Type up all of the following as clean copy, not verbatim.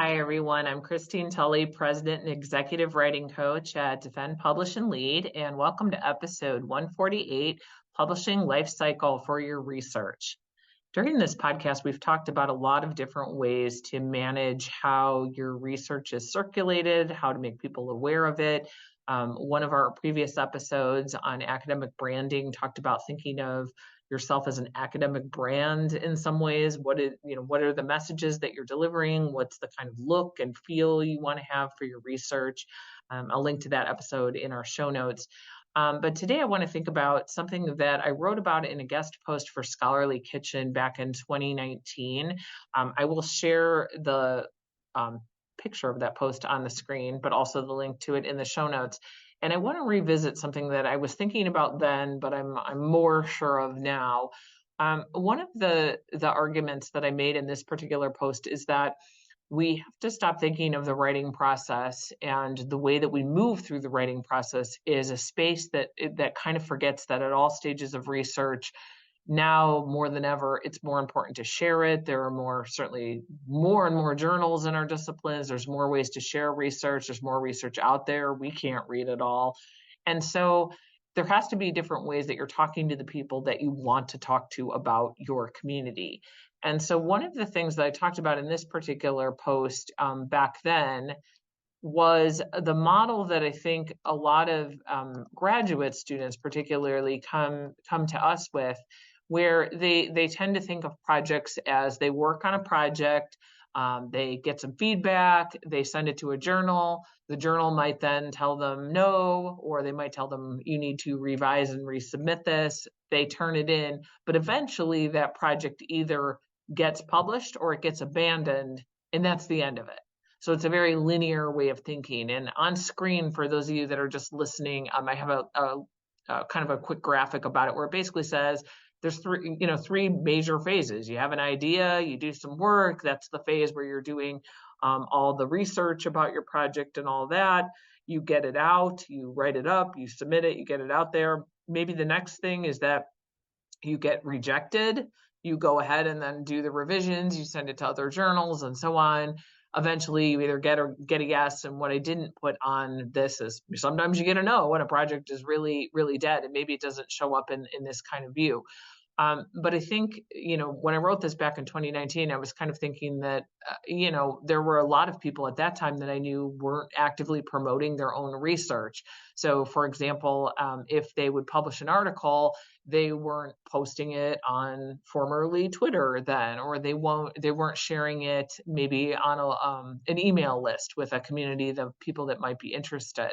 Hi, everyone. I'm Christine Tulley, President and Executive Writing Coach at Defend, Publish, and Lead, and welcome to episode 148, Publishing Lifecycle for Your Research. During this podcast, we've talked about a lot of different ways to manage how your research is circulated, how to make people aware of it. One of our previous episodes on academic branding talked about thinking of yourself as an academic brand in some ways. What are the messages that you're delivering? What's the kind of look and feel you want to have for your research? I'll link to that episode in our show notes. But today I want to think about something that I wrote about in a guest post for Scholarly Kitchen back in 2019. I will share the picture of that post on the screen, but also the link to it in the show notes. And I want to revisit something that I was thinking about then, but I'm more sure of now. One of the arguments that I made in this particular post is that we have to stop thinking of the writing process, and the way that we move through the writing process is a space that kind of forgets that at all stages of research, now more than ever, it's more important to share it. There are certainly more and more journals in our disciplines. There's more ways to share research. There's more research out there. We can't read it all. And so there has to be different ways that you're talking to the people that you want to talk to about your community. And so one of the things that I talked about in this particular post back then was the model that I think a lot of graduate students particularly come to us with, where they tend to think of projects as they work on a project, they get some feedback, they send it to a journal. The journal might then tell them no, or they might tell them you need to revise and resubmit this. They turn it in, but eventually that project either gets published or it gets abandoned, and that's the end of it. So it's a very linear way of thinking. And on screen, for those of you that are just listening, I have a kind of a quick graphic about it where it basically says there's three major phases. You have an idea, you do some work. That's the phase where you're doing all the research about your project and all that. You get it out, you write it up, you submit it, you get it out there. Maybe the next thing is that you get rejected. You go ahead and then do the revisions, you send it to other journals and so on. Eventually you either get a yes. And what I didn't put on this is sometimes you get a no when a project is really, really dead, and maybe it doesn't show up in this kind of view. But I think, when I wrote this back in 2019, I was kind of thinking that, there were a lot of people at that time that I knew weren't actively promoting their own research. So, for example, if they would publish an article, they weren't posting it on formerly Twitter then, or they weren't sharing it maybe on an email list with a community of people that might be interested.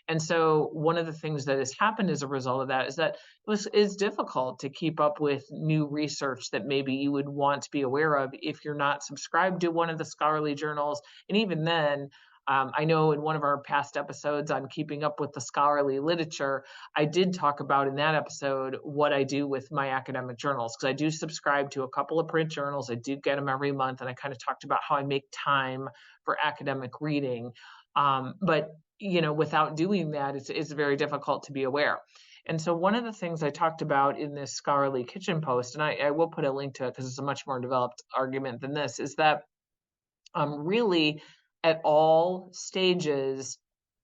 And so one of the things that has happened as a result of that is that it's difficult to keep up with new research that maybe you would want to be aware of if you're not subscribed to one of the scholarly journals. And even then, I know in one of our past episodes on keeping up with the scholarly literature, I did talk about in that episode what I do with my academic journals, because I do subscribe to a couple of print journals. I do get them every month, and I kind of talked about how I make time for academic reading. But without doing that, it's very difficult to be aware. And so one of the things I talked about in this Scholarly Kitchen post, and I will put a link to it because it's a much more developed argument than this, is that really at all stages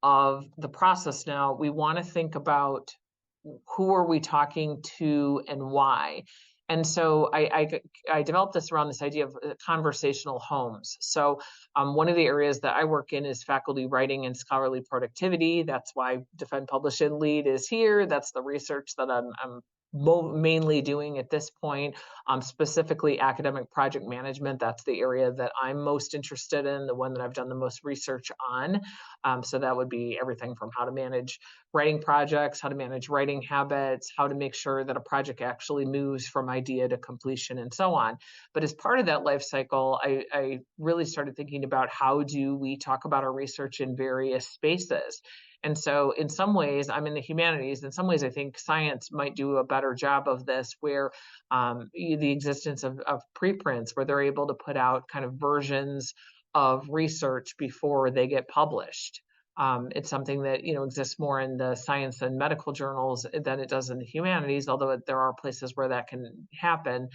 of the process now, we want to think about who are we talking to and why. And so I developed this around this idea of conversational homes. So one of the areas that I work in is faculty writing and scholarly productivity. That's why Defend, Publish, and Lead is here. That's the research that I'm mainly doing at this point, specifically academic project management. That's the area that I'm most interested in, the one that I've done the most research on. So that would be everything from how to manage writing projects, how to manage writing habits, how to make sure that a project actually moves from idea to completion, and so on. But as part of that life cycle, I really started thinking about how do we talk about our research in various spaces. And so in some ways, I'm in the humanities. In some ways, I think science might do a better job of this, where the existence of preprints, where they're able to put out kind of versions of research before they get published. It's something that exists more in the science and medical journals than it does in the humanities, although there are places where that can happen.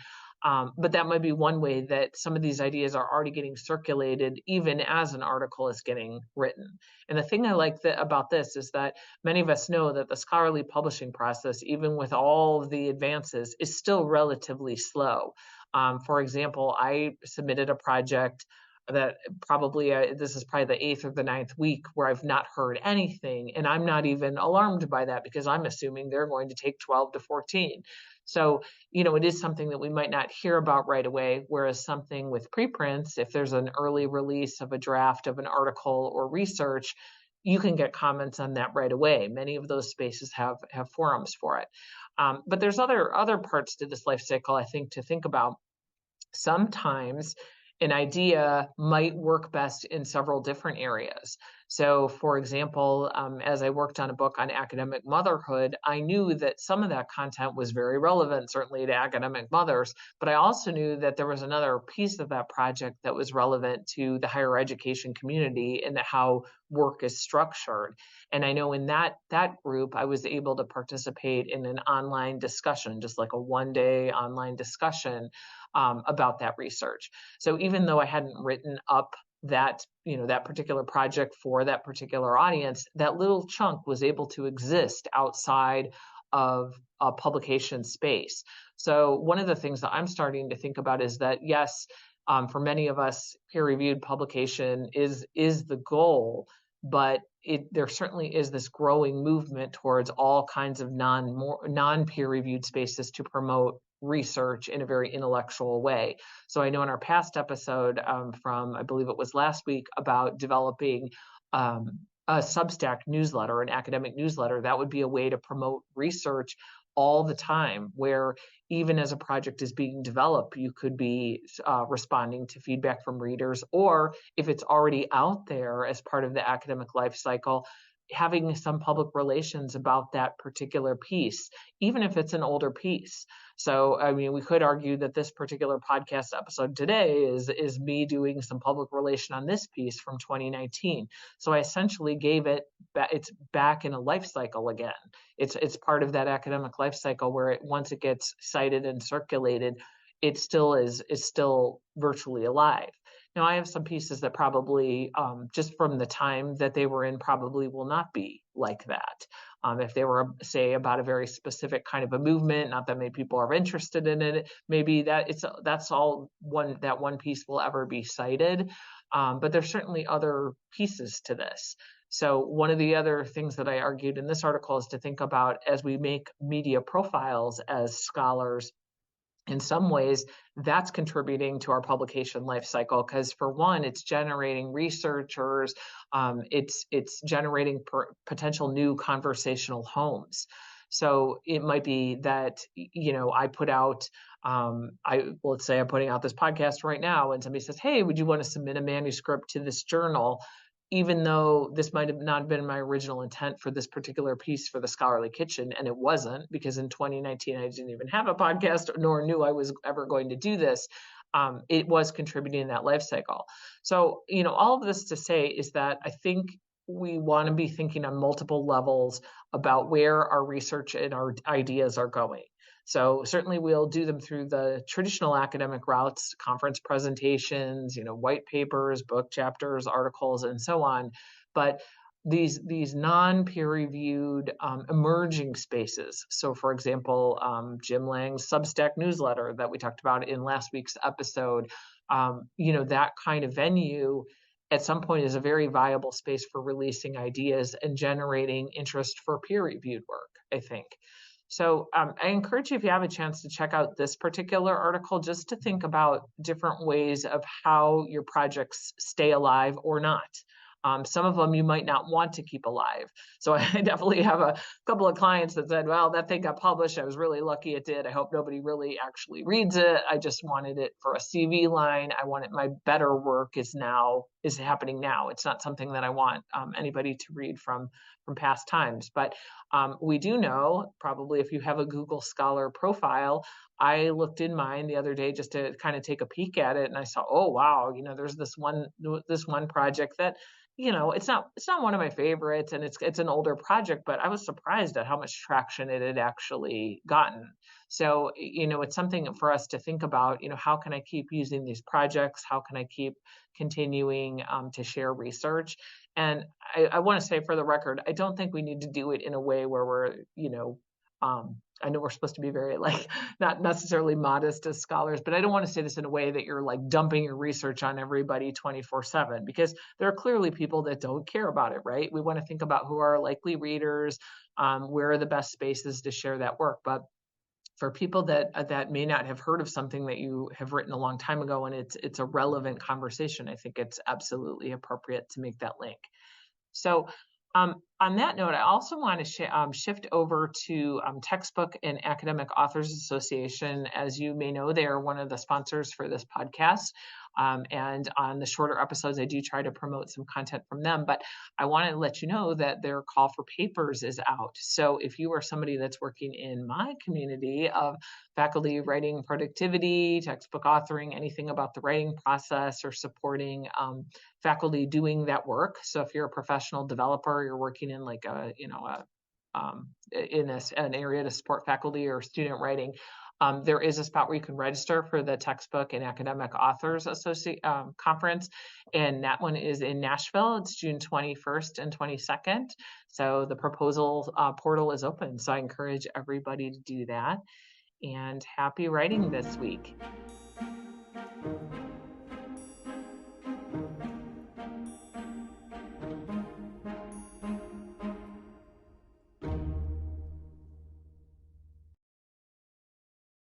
But that might be one way that some of these ideas are already getting circulated, even as an article is getting written. And the thing I like about this is that many of us know that the scholarly publishing process, even with all the advances, is still relatively slow. For example, I submitted a project that probably this is probably the 8th or the 9th week where I've not heard anything, and I'm not even alarmed by that because I'm assuming they're going to take 12 to 14. So, it is something that we might not hear about right away, whereas something with preprints, if there's an early release of a draft of an article or research, you can get comments on that right away. Many of those spaces have forums for it. But there's other parts to this life cycle, I think, to think about. Sometimes an idea might work best in several different areas. So, for example, as I worked on a book on academic motherhood, I knew that some of that content was very relevant, certainly to academic mothers, but I also knew that there was another piece of that project that was relevant to the higher education community and how work is structured. And I know in that group, I was able to participate in an online discussion, just like a one-day online discussion about that research. So even though I hadn't written up that particular project for that particular audience, that little chunk was able to exist outside of a publication space. So one of the things that I'm starting to think about is that, yes, for many of us, peer-reviewed publication is the goal, but there certainly is this growing movement towards all kinds of non-peer-reviewed spaces to promote research in a very intellectual way. So I know in our past episode from, I believe it was last week, about developing a Substack newsletter, an academic newsletter, that would be a way to promote research all the time, where even as a project is being developed, you could be responding to feedback from readers, or if it's already out there as part of the academic life cycle, having some public relations about that particular piece, even if it's an older piece. So, I mean, we could argue that this particular podcast episode today is me doing some public relation on this piece from 2019. So I essentially gave it's back in a life cycle again. It's part of that academic life cycle where once it gets cited and circulated, it still is still virtually alive. Now, I have some pieces that probably, just from the time that they were in, probably will not be like that. If they were, say, about a very specific kind of a movement, not that many people are interested in it, maybe that's all that one piece will ever be cited. But there's certainly other pieces to this. So one of the other things that I argued in this article is to think about, as we make media profiles as scholars, in some ways, that's contributing to our publication life cycle, because for one, it's generating researchers, it's generating potential new conversational homes. So it might be that, I put out, let's say I'm putting out this podcast right now, and somebody says, hey, would you want to submit a manuscript to this journal? Even though this might have not been my original intent for this particular piece for the Scholarly Kitchen, and it wasn't, because in 2019 I didn't even have a podcast, nor knew I was ever going to do this. It was contributing in that life cycle. So, all of this to say is that I think we want to be thinking on multiple levels about where our research and our ideas are going. So certainly we'll do them through the traditional academic routes, conference presentations, white papers, book chapters, articles, and so on. But these non-peer-reviewed emerging spaces. So for example, Jim Lang's Substack newsletter that we talked about in last week's episode, that kind of venue at some point is a very viable space for releasing ideas and generating interest for peer-reviewed work, I think. So I encourage you, if you have a chance, to check out this particular article, just to think about different ways of how your projects stay alive or not. Some of them you might not want to keep alive. So I definitely have a couple of clients that said, well, that thing got published. I was really lucky it did. I hope nobody really actually reads it. I just wanted it for a CV line. I wanted my better work is now is happening now. It's not something that I want anybody to read from past times. But we do know, probably if you have a Google Scholar profile, I looked in mine the other day just to kind of take a peek at it, and I saw, oh wow, there's this one project that, it's not one of my favorites, and it's an older project, but I was surprised at how much traction it had actually gotten. So, it's something for us to think about, how can I keep using these projects? How can I keep continuing to share research? And I want to say, for the record, I don't think we need to do it in a way where we're, I know we're supposed to be very, like, not necessarily modest as scholars, but I don't want to say this in a way that you're like dumping your research on everybody 24/7, because there are clearly people that don't care about it, right? We want to think about who are likely readers, where are the best spaces to share that work. But for people that may not have heard of something that you have written a long time ago, and it's a relevant conversation, I think it's absolutely appropriate to make that link. So on that note, I also want to shift over to Textbook and Academic Authors Association. As you may know, they are one of the sponsors for this podcast. And on the shorter episodes, I do try to promote some content from them. But I want to let you know that their call for papers is out. So if you are somebody that's working in my community of faculty writing productivity, textbook authoring, anything about the writing process, or supporting faculty doing that work. So if you're a professional developer, you're working in like an area to support faculty or student writing, there is a spot where you can register for the Textbook and Academic Authors Conference, and that one is in Nashville. It's June 21st and 22nd. So the proposal portal is open. So I encourage everybody to do that. And happy writing this week.